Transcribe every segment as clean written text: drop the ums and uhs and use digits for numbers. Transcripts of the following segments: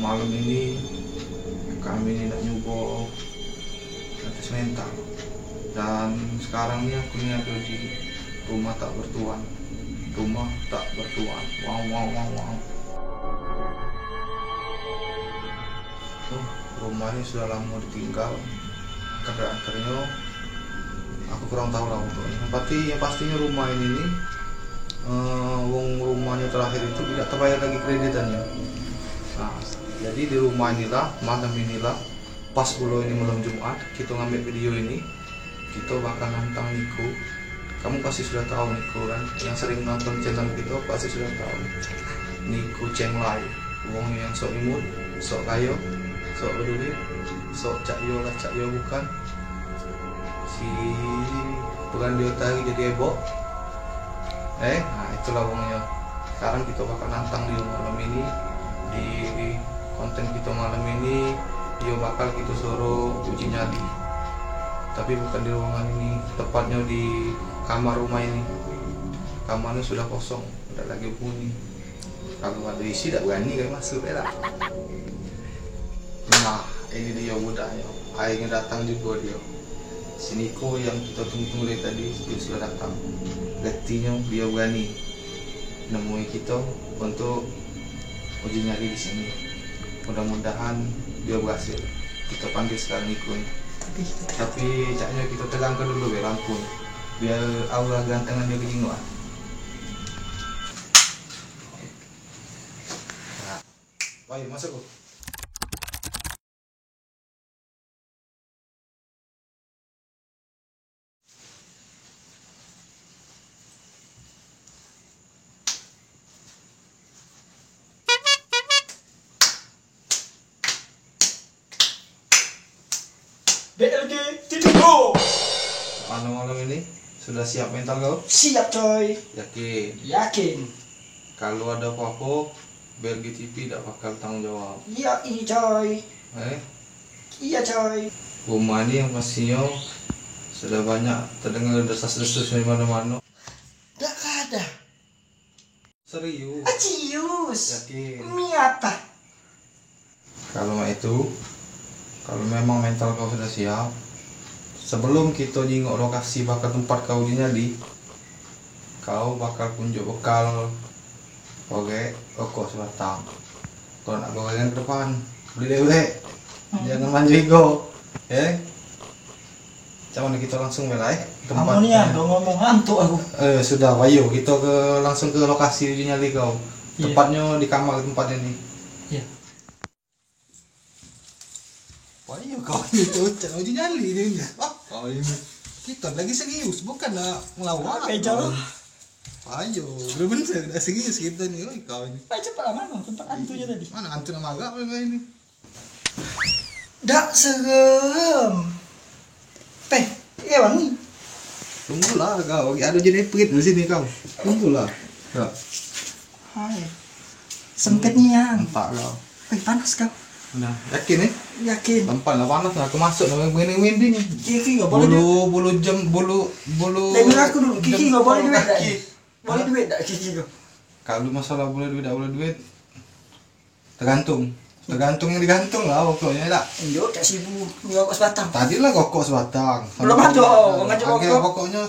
malam ini kami ini nak nyoba tes mental, dan sekarang ini aku ini ada di rumah tak bertuan. Wow. Rumah ini sudah lama ditinggal, keadaan aku kurang tahu lah pokoknya. Pastinya rumah ini nih, rumahnya terakhir itu tidak terbayar lagi kreditannya. Nah, jadi di rumah inilah, malam inilah, pas ini malam Jumat, kita ngambil video ini, kita bakal nantang Niko. Kamu pasti sudah tahu Niko kan, yang sering nonton channel kita pasti sudah tahu. Niko Cenglai, wong yang sok imut, sok kayo, sok berduit, sok cak yo bukan. Si bukan dia tadi jadi ebok. Nah itulah wongnya. Sekarang kita bakal nantang dia malam ini. Di konten kita malam ini dia bakal kita suruh uji nyali, tapi bukan di ruangan ini, tepatnya di kamar rumah ini. Kamarnya sudah kosong, tidak lagi bunyi. Kalau ada isi tidak berani kan masuk ya. Nah ini dia budaya, akhirnya datang juga dia. Si Niko yang kita tunggu dari tadi dia sudah datang. Buktinya dia berani nemui kita untuk uji nyali di sini. Mudah-mudahan dia berhasil. Kita panggil sekarang Niko. Tapi caknya kita tegangkan dulu biar lampu, biar aura gantengan dia kejinguan. Nah, baik masuk. BLG titik go. Malam ini sudah siap mental kau? Siap coy. Yakin? Kalau ada apa-apa, BLG TV tidak bakal tanggung jawab. Iya ini coy. Iya coy. Rumah ini yang pastinya sudah banyak terdengar desas-desus dari mana-mana. Tidak ada. Serius? Serius. Yakin? Miata. Kalau memang mental kau sudah siap, sebelum kita jingok lokasi bakal tempat kau nyali, kau bakal kunjuk bekal rokok sebatang. Kalau nak gorengan ke depan, beli deh, jangan manjui go, ya. Cuman kita langsung belai Kamu nih ya, ngomong hantu aku. Sudah, ayo kita langsung ke lokasi nyali kau. Tepatnya di kamar tempat ini. Iya. Ayo kau itu uji nyali dia. Kau ini kita lagi serius, bukan nak ngelawak. Jauh. Ayo, bener-bener udah serius kita nih. Kau ini. Cepat mana tempat hantunya tadi? Mana hantu nama agak ini? Dak serem. Wangi. Tunggulah kau, ada jadi prit di sini kau. Tunggulah. Ya. Hai. Sempit nian. Entak kau. Panas kau. Nah, yakin nih? Yakin. Tempat lah panas, aku masuk nama merinding. Kiki nggak boleh. Bulu. Dengar aku dulu. Kiki nggak boleh duit dah. Boleh duit dah Kiki kau. Kalau masalah boleh duit, tak boleh duit, tergantung yang digantung lah pokoknya tak. Enggak kayak sibu rokok sebatang. Tadi lah rokok sebatang. Belum ada, ngajak rokok. Pokoknya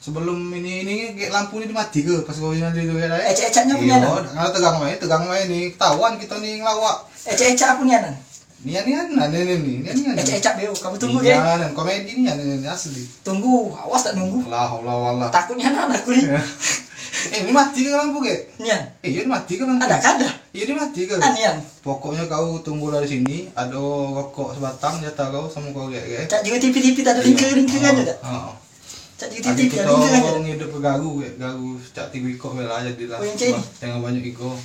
sebelum ini kayak lampu ini mati ke pas kau nyali itu ya. Ecek-eceknya punya nan. Kalau tegang main nih, ketahuan kita nih ngelawak. Ecek-ecek punya nan. Nian nih. Ecek-ecek beo, kamu tunggu ya. Nian, komedi nih asli. Tunggu, awas tak nunggu. Allah. Takutnya nan aku nih. Ini mati ke lampu ke? Nian. Ini mati ke lampu. Ada. Ini mati ke? Nian. Pokoknya kau tunggu dari sini, ada rokok sebatang jatah kau sama kau kayak. Cak juga tipi-tipi tak ada ringkir-ringkiran ada. Cak juga tipi ada ringkiran ada. Kita hidup ke garu cak tiga ikut bela aja di lah. Jangan banyak ikut.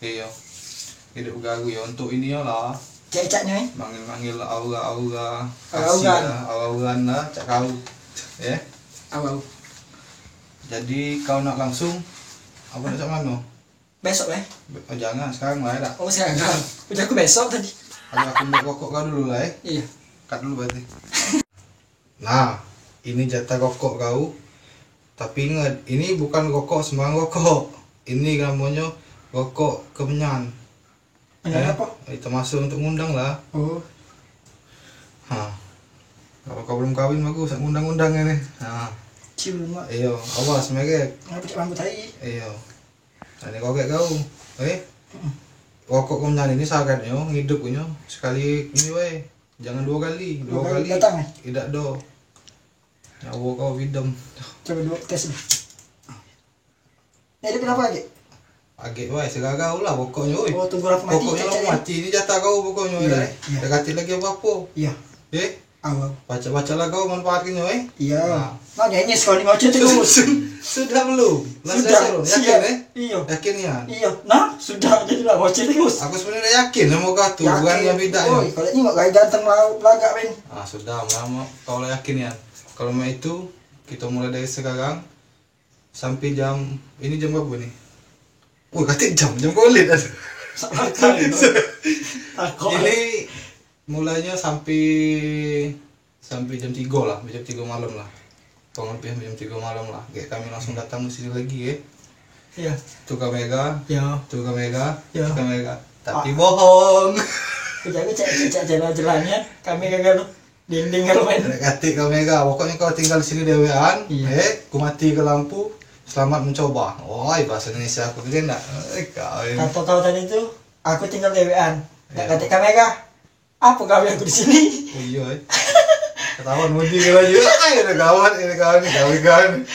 Iya. Hidup garu ya untuk ini lah. Cak-caknya manggil aura auran lah cak kau. Ya. Awal. Jadi kau nak langsung apa nak mana? Besok Jangan sekarang lah ya. Oh sekarang. Udah aku besok tadi. Ada aku buat rokok kau dulu lah Iya. Cut dulu berarti. Nah, ini jatah rokok kau. Tapi ingat, ini bukan rokok sembarang rokok. Ini namanya rokok kemenyan. Apa? Itu masuk untuk ngundang lah. Oh. Kalau kau belum kawin bagus, ngundang-undang ini. Cium mak. Iyo, awas megek. Ngapa cak rambut tadi? Iyo. Ini kau kayak kau. Pokok kau nyanyi ini sakit yo, hidup punya sekali ini weh. Jangan 2 kali, 2 kali. Datang. Tidak do. Nyawa kau bidem. Coba 2 tes deh. Ini kenapa lagi? Agak weh, segagau lah pokoknya weh. Oh, tunggu raffa mati. Pokoknya lo mati ini jatah kau pokoknya weh. Dekatin lagi apa-apa. Iya. Awal. Baca-bacalah kau manfaatnya weh. Iya. Nah, nyanyi sekali ngoceh terus. Sudah belum? Sudah. Yakin Iya. Yakin ya? Iya. Nah, sudah jadi lah ngoceh terus. Aku sebenarnya yakin sama kau tuh, bukan yang beda ya. Kalau ini nggak ganteng lagak men. Sudah, lama kau lah yakin ya. Kalau mau itu kita mulai dari sekarang sampai jam ini jam berapa nih? Katik jam kulit ada. Ini mulainya sampai jam 3 lah, jam 3 malam lah. Kurang lebih jam 3 malam lah. Kayak kami langsung datang ke sini lagi ya. Iya. Tuh kamera. Iya. Tuh kamera. Iya. Kamera. Tapi bohong. Aku cek jalan-jalannya kami gagal dinding kalau main. Katik kamera. Pokoknya kau tinggal di sini dewean. Iya. Ku mati ke lampu. Selamat mencoba. Bahasa Indonesia aku kira enggak. Kata kau tadi itu aku tinggal dewean. Enggak katik kamera. Apa kau aku di sini? Oh iya. Ketahuan mudi kalau juga. Ini kawan.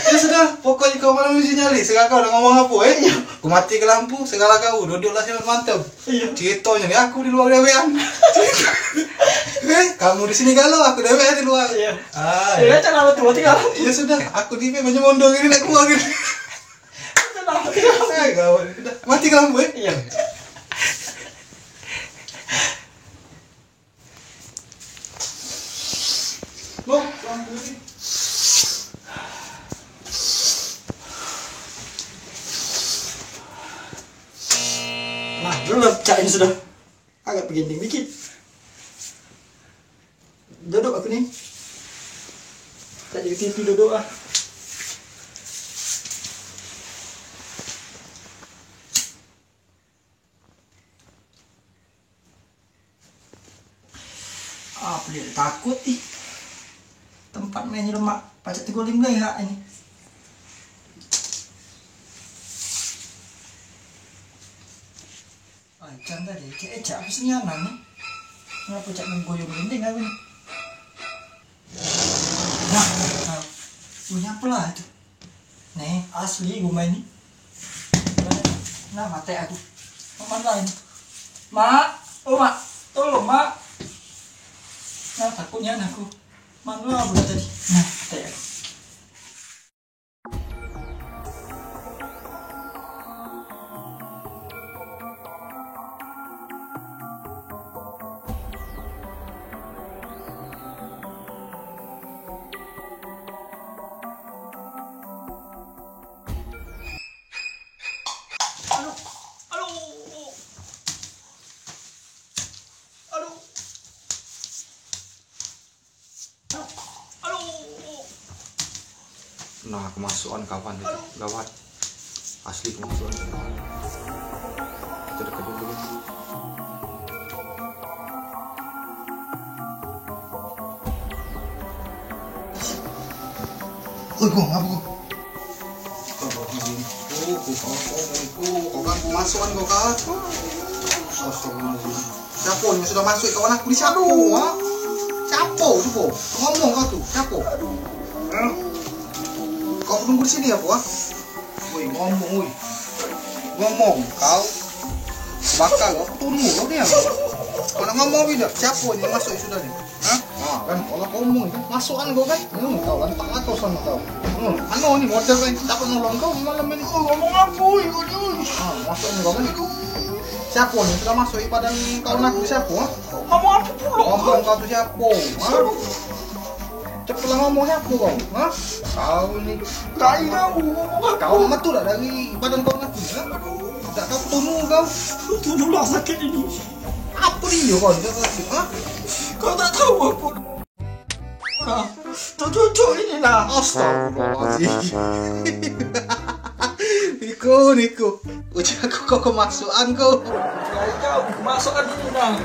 Ya sudah, pokoknya kau malam mesti nyali. Sekarang kau udah ngomong apa Ku mati ke lampu, segala kau duduklah sini mantap. Ceritanya nih aku di luar dewean. Kamu di sini galau, aku dewean di luar. Iya. Ya cara betul tinggal. Ya sudah, aku di banyak mondong ini nak keluar gitu. Gawat. Mati ke lampu Iya. Loh, lampu ini. Nah, belum cak ini sudah agak begini dikit. Duduk aku nih. Tak jadi TV duduk ah. Pelik takut ih. Tempat mainnya lemak. Pacak teguling ya ini. Acan tadi, cek apa sih nyaman nih? Kenapa cak menggoyong gending apa nih? Nah, punya apa lah itu? Nih, asli gue main nih. Nah, mati aku. Mana ini? Mak, mak, tolong mak. Nah, takutnya anakku. Mana bulan tadi? Nah, mati aku. Nah, kemasukan kawan itu gawat. Asli kemasukan kawan. Kita dekat dulu. Kok ngapa kok? Kau kan kemasukan kau kan? Siapa yang sudah masuk kawan aku di siapa? Siapa tu? Ngomong kau tu, siapa? Kau tunggu di sini ya, Bu? Woi, ngomong, woi. Ngomong, kau bakal kau tunggu kau dia. Kau nak ngomong tidak? Siapa yang masuk sudah ni? Kan kalau kau ngomong kan masukan kau kan? Kau kan tak kau sama kau. Anu ni model kan dapat nolong kau malam ini. Kau ngomong apa, woi? Masuk kau kan? Siapa ni sudah masuk badan kau nak siapa? Ngomong apa pula? Ngomong kau tu siapa? Cepatlah ngomong siapa kau? Kau ni Lain kamu ngomong apa? kau metu tak dari badan kau nak? Tak kau tunggu kau. Tunggu lah sakit ini. Apa dia kau? Kau tak tahu apa? Tuh cucu ini lah. Astagfirullahaladzim. Niku. Uji aku kok kemasukan kok. Ya kau masukkan ini nah.